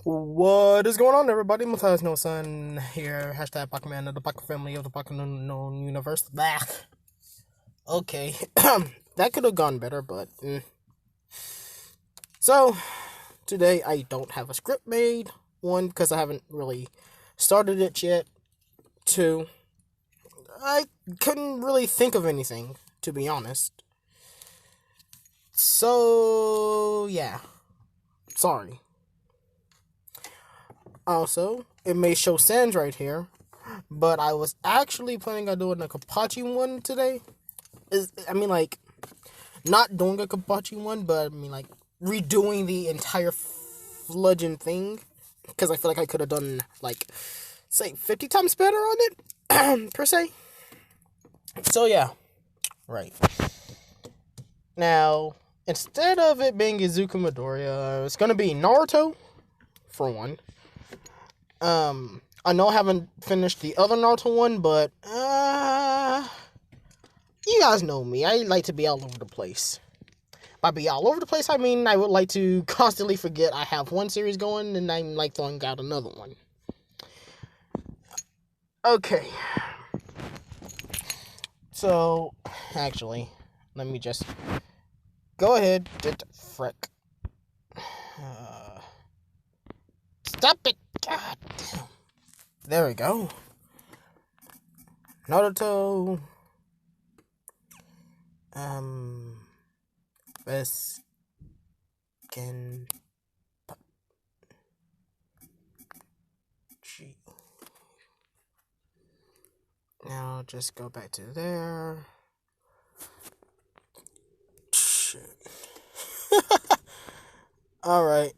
What is going on, everybody? Matthias No Sun here. Hashtag Pokemon of the Pocket family of the Pokemon universe. Back. Okay. That could have gone better, but. So, today I don't have a script made. One, because I haven't really started it yet. Two, I couldn't really think of anything, to be honest. So, yeah. Sorry. Also, it may show Sans right here, but I was actually planning on doing a kenpatchi one today. Not doing a kenpatchi one, but redoing the entire fludging thing, because I feel like I could have done, 50 times better on it, per se. So, yeah. Right. Now, instead of it being Izuku Midoriya, it's going to be Naruto, for one. I know I haven't finished the other Naruto one, but, you guys know me. I like to be all over the place. By be all over the place, I mean I would like to constantly forget I have one series going, and I'm, throwing out another one. Okay. So, actually, let me just go ahead. Frick. Stop it! God damn. There we go. Naruto. Best kenpatchi. Now just go back to there. Shit. Alright.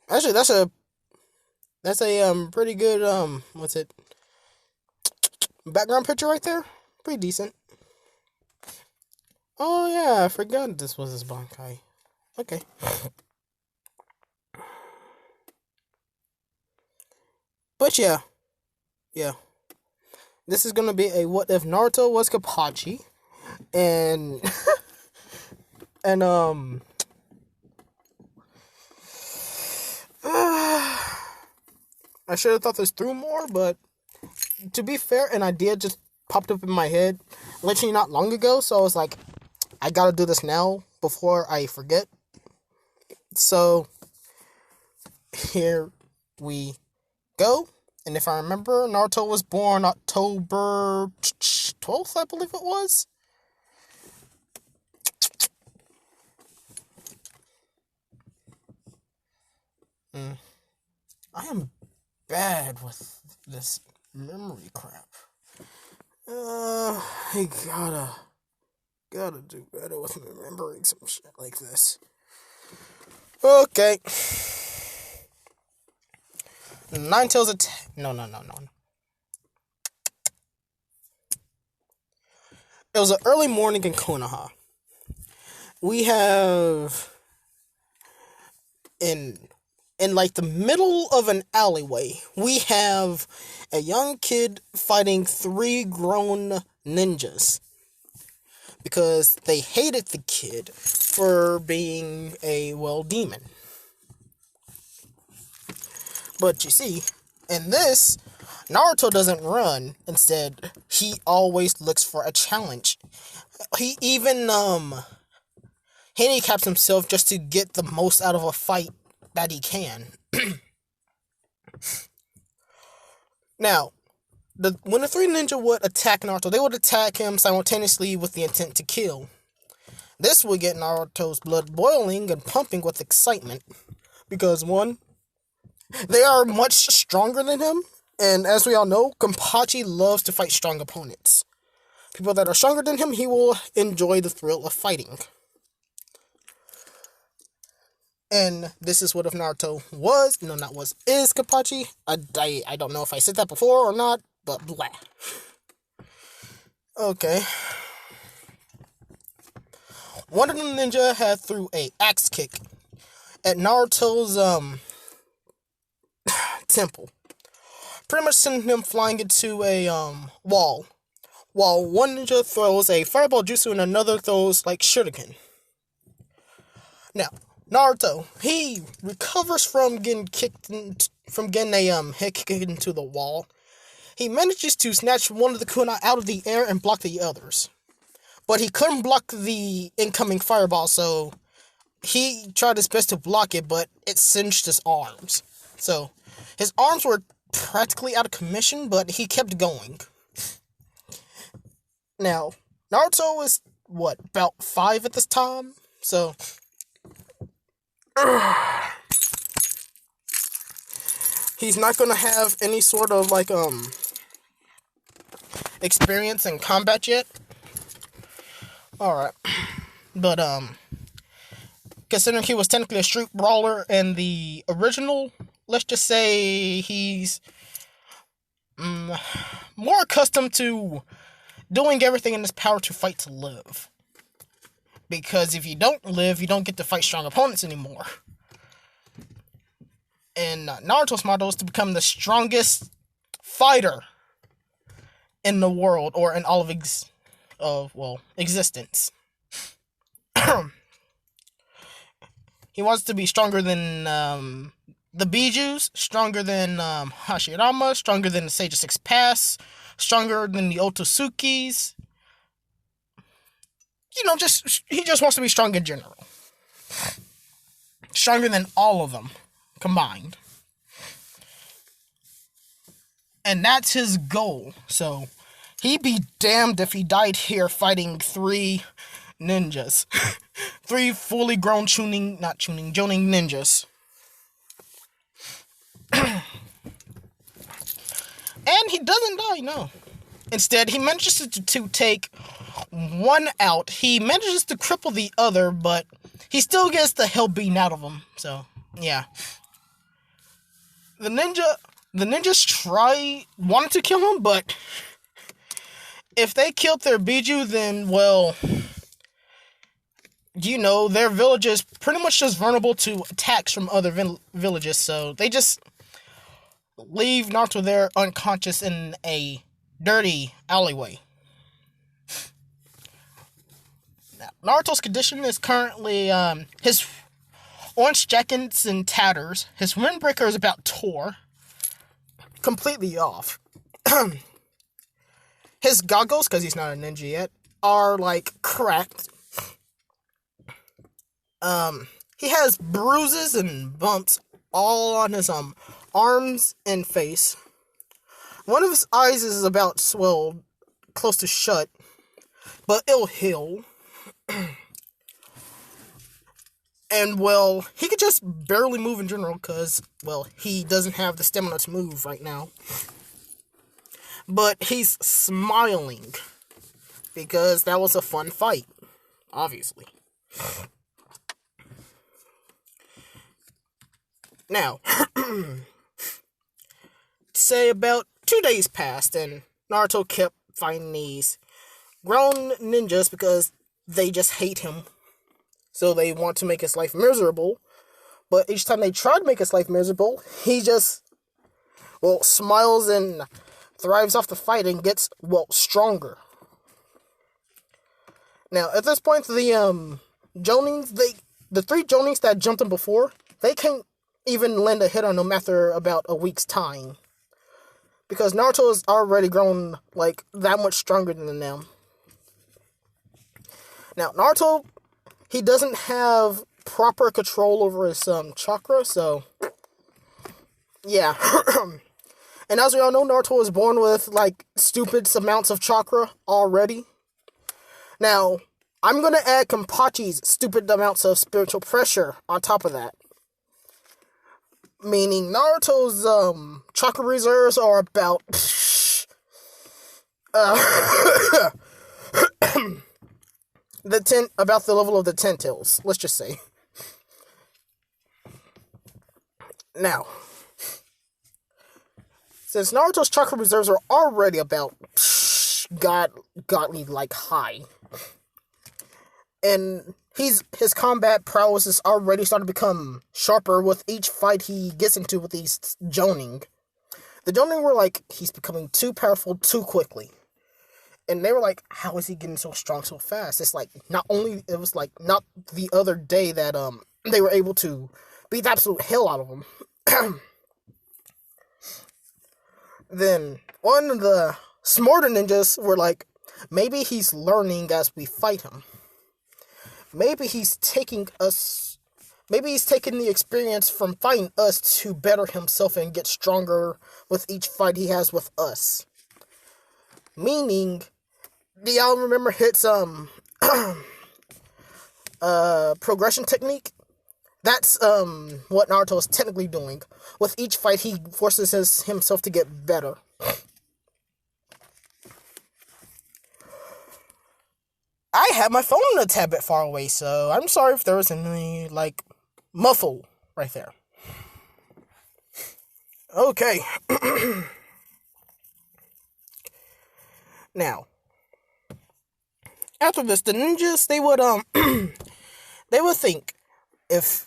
Actually, that's a pretty good background picture right there. Pretty decent. Oh yeah, I forgot this was his Bankai. Okay. But yeah. This is gonna be a what if Naruto was kenpatchi, and I should have thought this through more, but to be fair, an idea just popped up in my head literally not long ago, so I was like, I gotta do this now before I forget. So, here we go. And if I remember, Naruto was born October 12th, I believe it was. I am bad with this memory crap. I gotta do better with remembering some shit like this. Okay. Ninetales attack. No. It was an early morning in Konoha. We have in the middle of an alleyway, we have a young kid fighting 3 grown ninjas because they hated the kid for being a, demon. But you see, in this, Naruto doesn't run. Instead, he always looks for a challenge. He even handicaps himself just to get the most out of a fight that he can. Now, when the 3 ninja would attack Naruto, they would attack him simultaneously with the intent to kill. This would get Naruto's blood boiling and pumping with excitement, because 1, they are much stronger than him, and as we all know, kenpatchi loves to fight strong opponents. People that are stronger than him, he will enjoy the thrill of fighting. And this is what if Naruto is kenpatchi. I don't know if I said that before or not, but blah. Okay. One of the ninja had threw a axe kick at Naruto's temple, pretty much sending him flying into a wall, while one ninja throws a fireball jutsu and another throws shuriken. Now, Naruto, he recovers from getting a head kicked into the wall. He manages to snatch one of the kunai out of the air and block the others. But he couldn't block the incoming fireball, so he tried his best to block it, but it singed his arms. So, his arms were practically out of commission, but he kept going. Now, Naruto is, about 5 at this time? So, he's not gonna have any sort of, experience in combat yet. Alright. But, considering he was technically a street brawler in the original, let's just say he's more accustomed to doing everything in his power to fight to live. Because if you don't live, you don't get to fight strong opponents anymore. And Naruto's motto is to become the strongest fighter in the world, or in all of existence. He wants to be stronger than the Bijus, stronger than Hashirama, stronger than the Sage of Six Paths, stronger than the Ototsukis. He just wants to be strong in general. Stronger than all of them combined. And that's his goal. So, he'd be damned if he died here fighting 3 ninjas. 3 fully grown Jonin ninjas. And he doesn't die, no. Instead, he manages to take one out. He manages to cripple the other, but he still gets the hell beaten out of him. So, yeah. The ninjas wanted to kill him, but if they killed their Biju, then, their village is pretty much just vulnerable to attacks from other villages, so they just leave Naruto there unconscious in a dirty alleyway. Now, Naruto's condition is currently, his orange jacket's in tatters, his windbreaker is about tore, completely off. His goggles, because he's not a ninja yet, are, cracked. He has bruises and bumps all on his, arms and face. One of his eyes is about swelled, close to shut, but it'll heal. And, he could just barely move in general, because, he doesn't have the stamina to move right now. But he's smiling, because that was a fun fight, obviously. Now, say about 2 days passed, and Naruto kept fighting these grown ninjas because they just hate him. So they want to make his life miserable. But each time they try to make his life miserable, he just, smiles and thrives off the fight and gets, stronger. Now, at this point, the Jonins, the 3 Jonins that jumped him before, they can't even lend a hit on him after about a week's time. Because Naruto has already grown, that much stronger than them. Now, Naruto, he doesn't have proper control over his, chakra, so, yeah. And as we all know, Naruto was born with, stupid amounts of chakra already. Now, I'm gonna add Kenpachi's stupid amounts of spiritual pressure on top of that. Meaning Naruto's, chakra reserves are about, about the level of the 10 tails, let's just say. Now, since Naruto's chakra reserves are already about, godly, high, and his combat prowess is already starting to become sharper with each fight he gets into with these Jonin. The Jonin were he's becoming too powerful too quickly. And they were like, how is he getting so strong so fast? It's like, not only, it was like, not the other day that, they were able to beat the absolute hell out of him. Then, one of the smarter ninjas were like, maybe he's learning as we fight him. Maybe he's taking the experience from fighting us to better himself and get stronger with each fight he has with us. Meaning, do y'all remember Hit's progression technique? That's what Naruto is technically doing. With each fight, he forces himself to get better. I have my phone a tad bit far away, so I'm sorry if there was any, like, muffle right there. Okay. Now, after this, the ninjas, they would think, if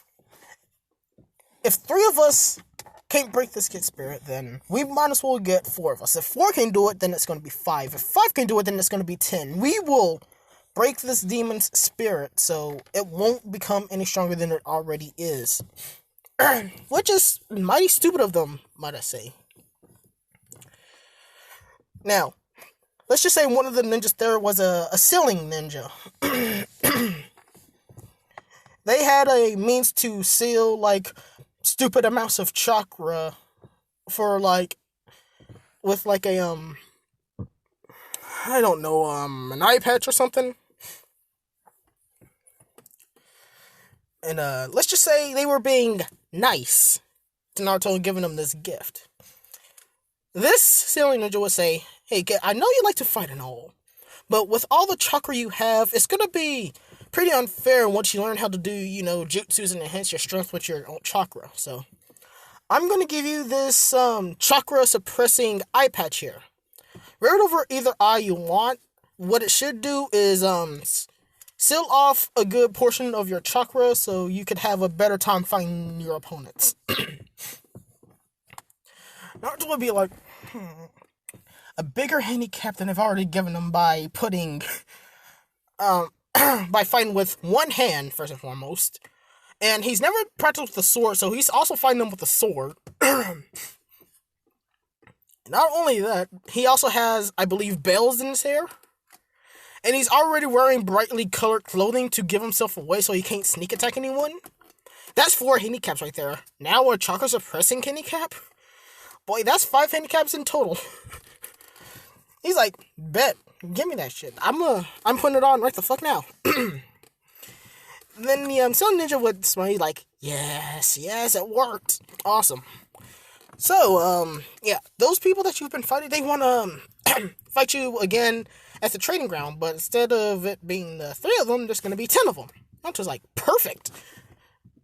three of us can't break this kid's spirit, then we might as well get four of us. If four can do it, then it's going to be 5. If 5 can do it, then it's going to be 10. We will break this demon's spirit so it won't become any stronger than it already is. Which is mighty stupid of them, might I say. Now, let's just say one of the ninjas there was a sealing ninja. They had a means to seal, like, stupid amounts of chakra for, like, with, like, a, I don't know, an eye patch or something. And, let's just say they were being nice to Naruto and giving him this gift. This sealing ninja would say, hey, kid, I know you like to fight and all, but with all the chakra you have, it's gonna be pretty unfair once you learn how to do, jutsus and enhance your strength with your own chakra. So, I'm gonna give you this, chakra suppressing eye patch here. Wear it over either eye you want. What it should do is, seal off a good portion of your chakra so you could have a better time fighting your opponents. Naruto would be like, a bigger handicap than I've already given him by putting, by fighting with one hand, first and foremost. And he's never practiced with the sword, so he's also fighting them with the sword. Not only that, he also has, I believe, bells in his hair. And he's already wearing brightly colored clothing to give himself away so he can't sneak attack anyone. That's 4 handicaps right there. Now a chakra suppressing handicap? Boy, that's 5 handicaps in total. He's like, bet, give me that shit. I'm putting it on right the fuck now. Then the Sun Ninja would smile like, yes, it worked. Awesome. So, yeah, those people that you've been fighting, they want to fight you again at the training ground, but instead of it being the 3 of them, there's going to be 10 of them. I'm just like, perfect.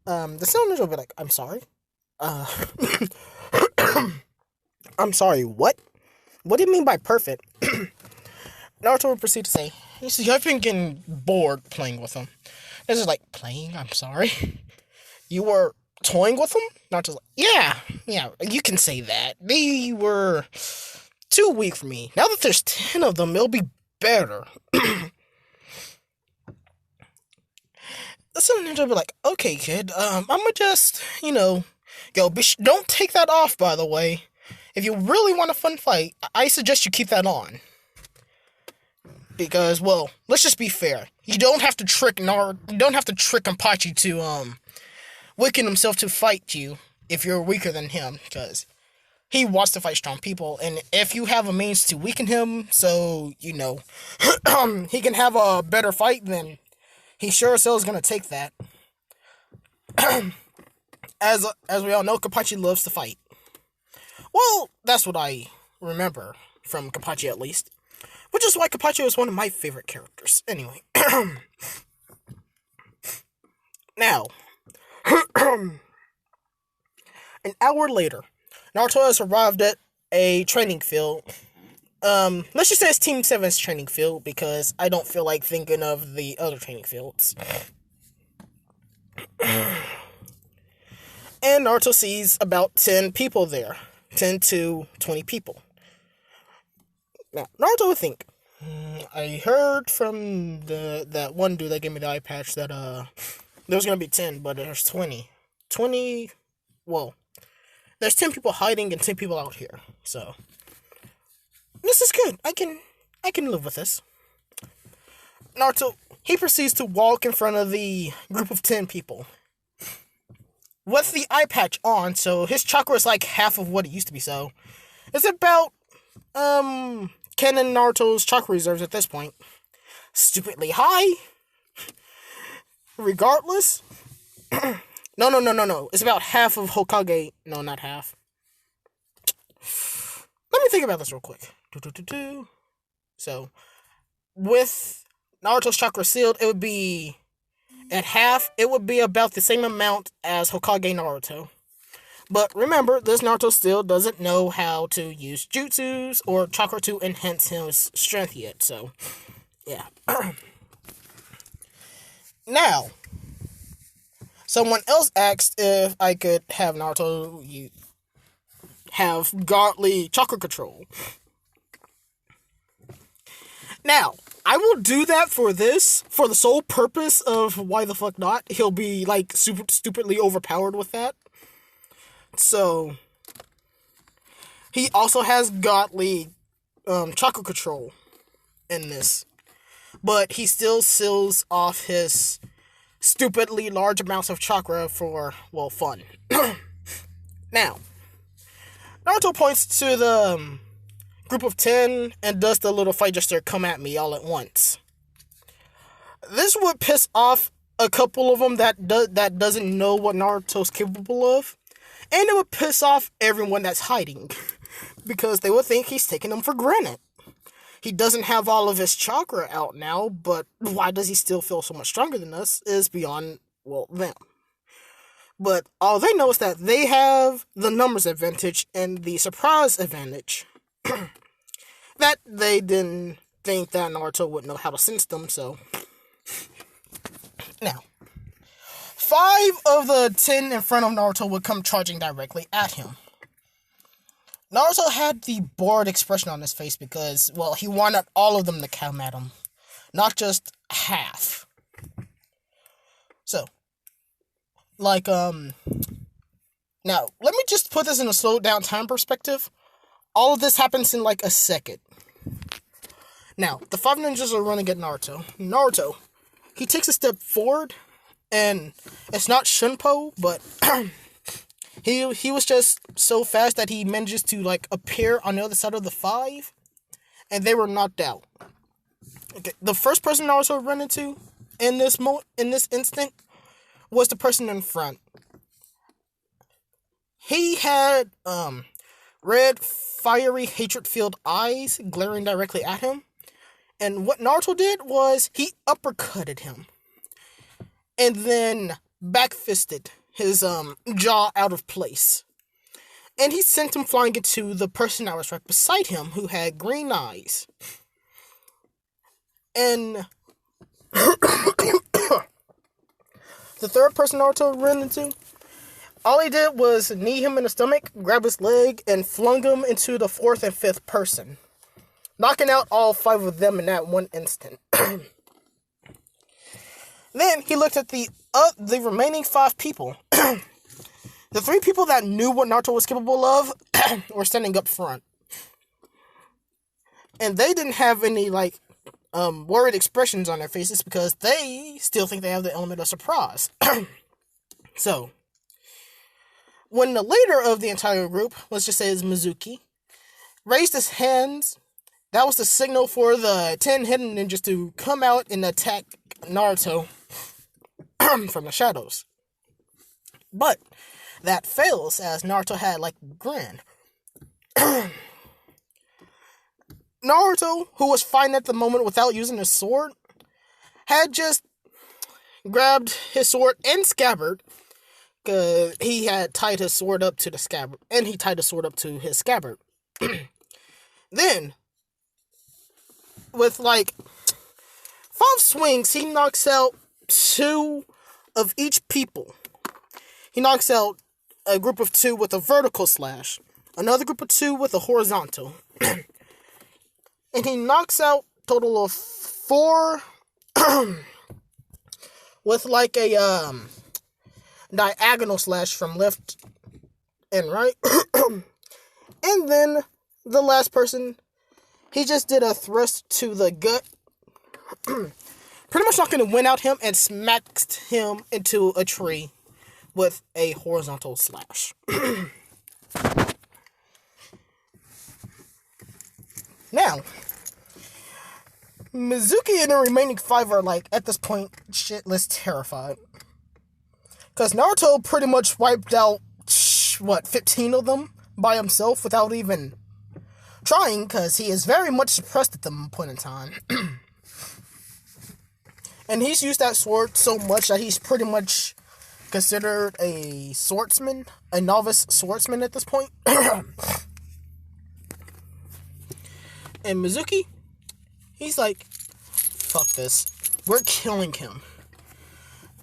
The Sun Ninja will be like, I'm sorry. I'm sorry, what? What do you mean by perfect? Naruto would proceed to say, you see, I've been getting bored playing with them. This is like, playing? I'm sorry. You were toying with them? Naruto's like, yeah, you can say that. They were too weak for me. Now that there's 10 of them, it'll be better. The Sun Ninja will be like, okay, kid, I'm gonna just, yo, don't take that off, by the way. If you really want a fun fight, I suggest you keep that on. Because, well, let's just be fair. You don't have to trick Kenpachi to, weaken himself to fight you if you're weaker than him, because he wants to fight strong people, and if you have a means to weaken him, so, he can have a better fight, then he sure as hell is gonna take that. As we all know, Kenpachi loves to fight. Well, that's what I remember from Kenpachi, at least. Which is why Kenpachi was one of my favorite characters. Anyway. Now. An hour later, Naruto has arrived at a training field. Let's just say it's Team 7's training field, because I don't feel like thinking of the other training fields. And Naruto sees about 10 people there. 10 to 20 people. Now, Naruto would think, I heard from that one dude that gave me the eye patch that there was gonna be 10, but there's 20. 20. Well, there's 10 people hiding and 10 people out here. So this is good. I can live with this. Naruto, he proceeds to walk in front of the group of 10 people with the eye patch on, so his chakra is like half of what it used to be. So it's about Ken and Naruto's chakra reserves at this point. Stupidly high. Regardless. No. It's about half of Hokage. No, not half. Let me think about this real quick. So, with Naruto's chakra sealed, it would be at half. It would be about the same amount as Hokage Naruto. But remember, this Naruto still doesn't know how to use jutsus or chakra to enhance his strength yet. So, yeah. Now, someone else asked if I could have Naruto have godly chakra control. Now, I will do that for this, for the sole purpose of why the fuck not. He'll be, like, super stupidly overpowered with that. So, he also has godly chakra control in this. But he still seals off his stupidly large amounts of chakra for, well, fun. Now, Naruto points to the group of 10 and does the little fight gesture, come at me all at once. This would piss off a couple of them that doesn't know what Naruto's capable of. And it would piss off everyone that's hiding. Because they would think he's taking them for granted. He doesn't have all of his chakra out now, but why does he still feel so much stronger than us is beyond, well, them. But all they know is that they have the numbers advantage and the surprise advantage. That they didn't think that Naruto would know how to sense them, so. Now, 5 of the 10 in front of Naruto would come charging directly at him. Naruto had the bored expression on his face because, well, he wanted all of them to come at him. Not just half. So, like, now, let me just put this in a slowed down time perspective. All of this happens in, like, a second. Now, the 5 ninjas are running at Naruto. Naruto, he takes a step forward, and it's not Shunpo, but he was just so fast that he manages to, like, appear on the other side of the 5, and they were knocked out. Okay, the first person Naruto ran into in this instant was the person in front. He had red, fiery, hatred-filled eyes glaring directly at him. And what Naruto did was he uppercutted him. And then backfisted his jaw out of place. And he sent him flying into the person that was right beside him who had green eyes. And the third person Naruto ran into, all he did was knee him in the stomach, grab his leg, and flung him into the 4th and 5th person, knocking out all 5 of them in that one instant. Then he looked at the remaining 5 people. The 3 people that knew what Naruto was capable of were standing up front. And they didn't have any, like, worried expressions on their faces because they still think they have the element of surprise. So, when the leader of the entire group, let's just say is Mizuki, raised his hands, that was the signal for the 10 hidden ninjas to come out and attack Naruto from the shadows. But that fails as Naruto had, like, grin. Naruto, who was fighting at the moment without using his sword, had just grabbed his sword and scabbard, because he had tied his sword up to the scabbard, and he tied the sword up to his scabbard. Then, with, like, 5 swings, he knocks out 2 of each people. He knocks out a group of 2 with a vertical slash, another group of 2 with a horizontal, and he knocks out total of 4 with like a diagonal slash from left and right. And then the last person, he just did a thrust to the gut. Pretty much not going to win out him and smacked him into a tree with a horizontal slash. Now, Mizuki and the remaining 5 are like, at this point, shitless terrified. Because Naruto pretty much wiped out, 15 of them by himself without even trying, because he is very much suppressed at the point in time. And he's used that sword so much that he's pretty much considered a swordsman, a novice swordsman at this point. And Mizuki, he's like, fuck this. We're killing him.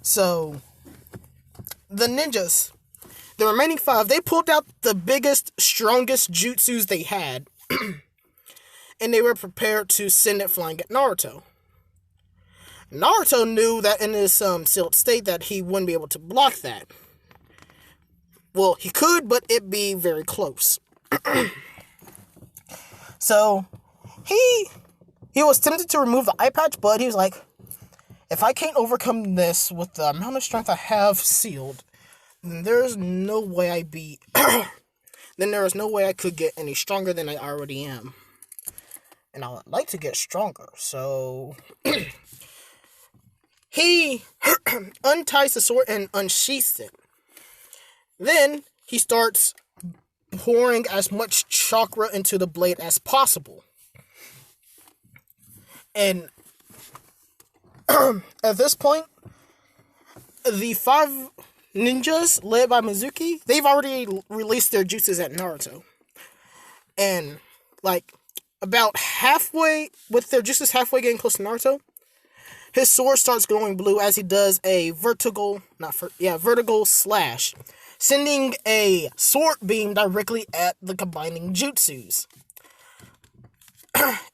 So, the ninjas, the remaining 5, they pulled out the biggest, strongest jutsus they had. And they were prepared to send it flying at Naruto. Naruto knew that in his sealed state that he wouldn't be able to block that. Well, he could, but it'd be very close. So, he was tempted to remove the eye patch, but he was like, if I can't overcome this with the amount of strength I have sealed, then there's no way then there is no way I could get any stronger than I already am. And I would like to get stronger, so he unties the sword and unsheaths it. Then he starts pouring as much chakra into the blade as possible. And at this point, the 5 ninjas led by Mizuki, they've already released their juices at Naruto. And like about halfway, with their juices halfway getting close to Naruto, his sword starts glowing blue as he does a vertical slash, sending a sword beam directly at the combining jutsus.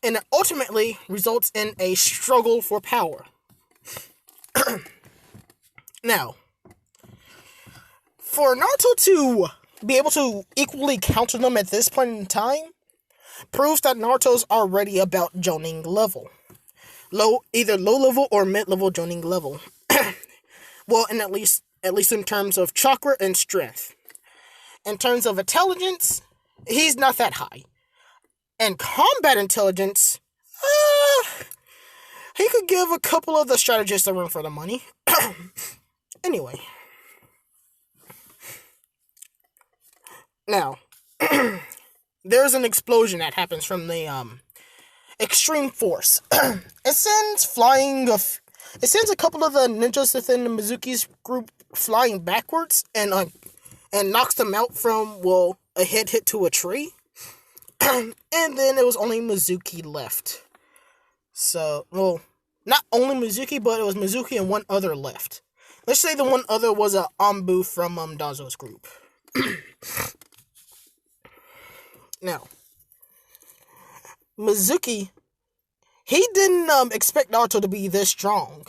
And it ultimately results in a struggle for power. Now, for Naruto to be able to equally counter them at this point in time proves that Naruto's already about Jonin level. Either low level or mid level Jonin level. Well, and at least in terms of chakra and strength. In terms of intelligence, he's not that high. And combat intelligence, he could give a couple of the strategists a run for the money. Anyway. Now, there's an explosion that happens from the extreme force. It sends a couple of the ninjas within the Mizuki's group flying backwards and knocks them out from, a head hit to a tree. And then it was only Mizuki left. So, not only Mizuki, but it was Mizuki and one other left. Let's say the one other was a Ambu from Dazo's group. Now, Mizuki, he didn't expect Naruto to be this strong.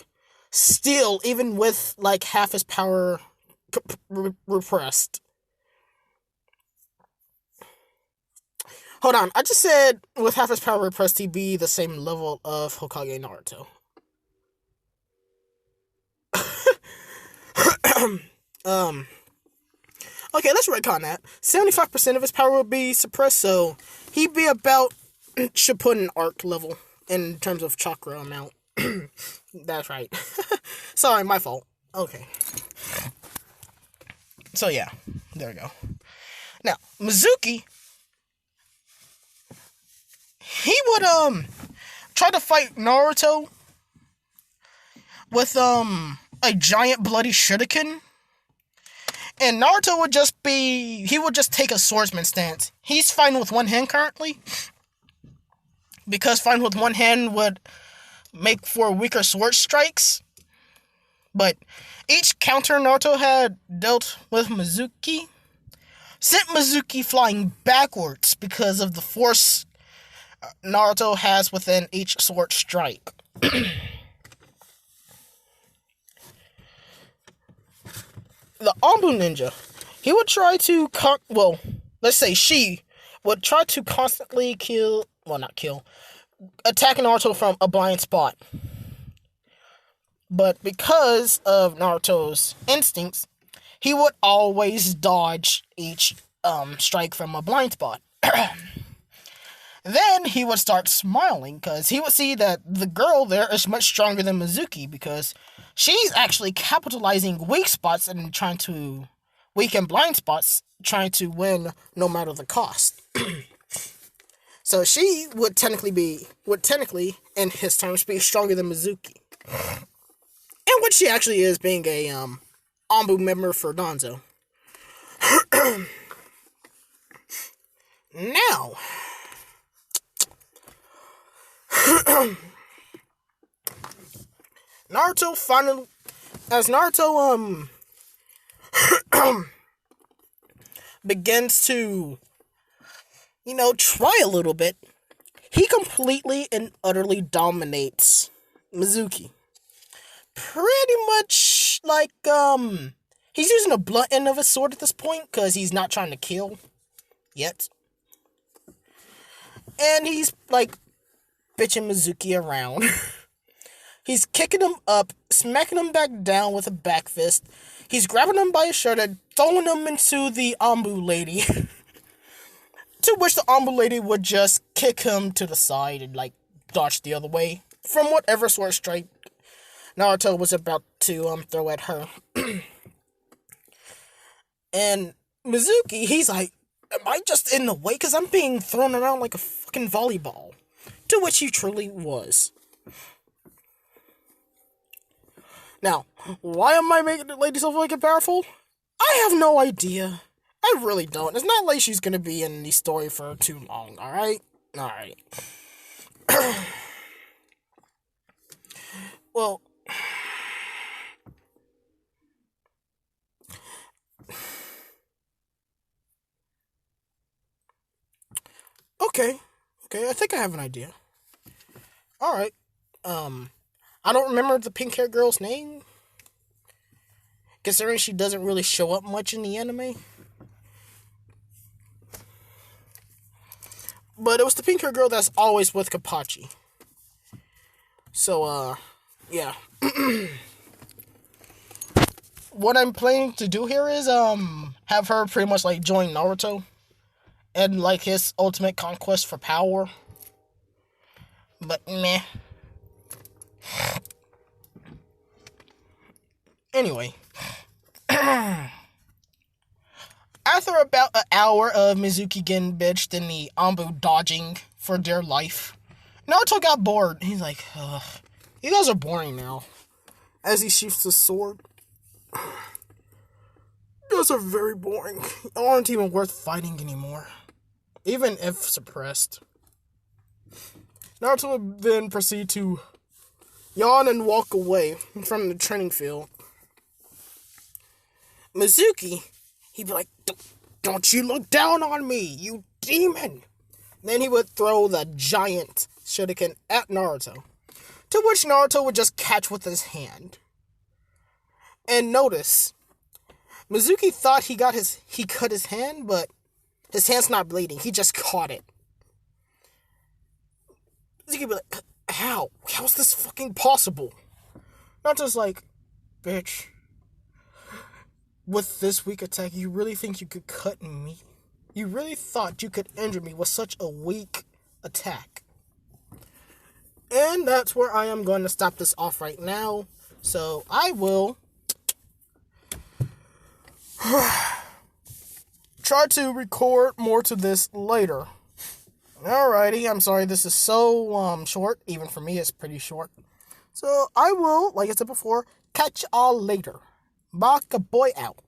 Still, even with like half his power repressed. Hold on, I just said with half his power repressed, he'd be the same level of Hokage Naruto. Okay, let's retcon that. 75% of his power would be suppressed, so he'd be about Shippuden arc level in terms of chakra amount. That's right. Sorry, my fault. Okay. So yeah, there we go. Now, Mizuki, he would try to fight Naruto with a giant bloody shuriken. And Naruto would just take a swordsman stance. He's fine with one hand currently, because fine with one hand would make for weaker sword strikes. But each counter Naruto had dealt with Mizuki sent Mizuki flying backwards because of the force Naruto has within each sword strike. The Ambu Ninja, he would try to let's say she would try to constantly not kill, attack Naruto from a blind spot. But because of Naruto's instincts, he would always dodge each strike from a blind spot. Then he would start smiling because he would see that the girl there is much stronger than Mizuki because she's actually capitalizing weak spots and trying to weaken blind spots, trying to win no matter the cost. So she would technically, in his terms, be stronger than Mizuki. And what she actually is, being a Ambu member for Danzo. Now, Naruto begins to, try a little bit, he completely and utterly dominates Mizuki. Pretty much like, he's using a blunt end of his sword at this point, because he's not trying to kill yet. And he's, bitching Mizuki around. He's kicking him up, smacking him back down with a back fist. He's grabbing him by his shirt and throwing him into the Ambu lady. To which the Ambu lady would just kick him to the side and, dodge the other way from whatever sword strike Naruto was about to throw at her. And Mizuki, he's like, am I just in the way? Because I'm being thrown around like a fucking volleyball. To which he truly was. Now, why am I making the lady so fucking powerful? I have no idea. I really don't. It's not like she's gonna be in the story for too long, alright? Alright. Well, okay, I think I have an idea. Alright, I don't remember the pink-haired girl's name, considering she doesn't really show up much in the anime. But it was the pink-haired girl that's always with Kenpachi. So, yeah. What I'm planning to do here is, have her pretty much, join Naruto. And, his ultimate conquest for power. But, meh. Anyway. After about an hour of Mizuki getting bitched and the Ambu dodging for dear life, Naruto got bored. He's like, ugh, you guys are boring now. As he sheaths his sword. You guys are very boring. You aren't even worth fighting anymore. Even if suppressed. Naruto would then proceed to yawn and walk away from the training field. Mizuki, he'd be like, don't you look down on me, you demon! Then he would throw the giant shuriken at Naruto, to which Naruto would just catch with his hand. And notice, Mizuki thought he cut his hand, but his hand's not bleeding, he just caught it. Mizuki would be like, how? How's this fucking possible? Naruto's like, bitch, with this weak attack, you really think you could cut me? You really thought you could injure me with such a weak attack? And that's where I am going to stop this off right now. So I will try to record more to this later. Alrighty, I'm sorry this is so short. Even for me, it's pretty short. So I will, like I said before, catch y'all later. Baka boy out.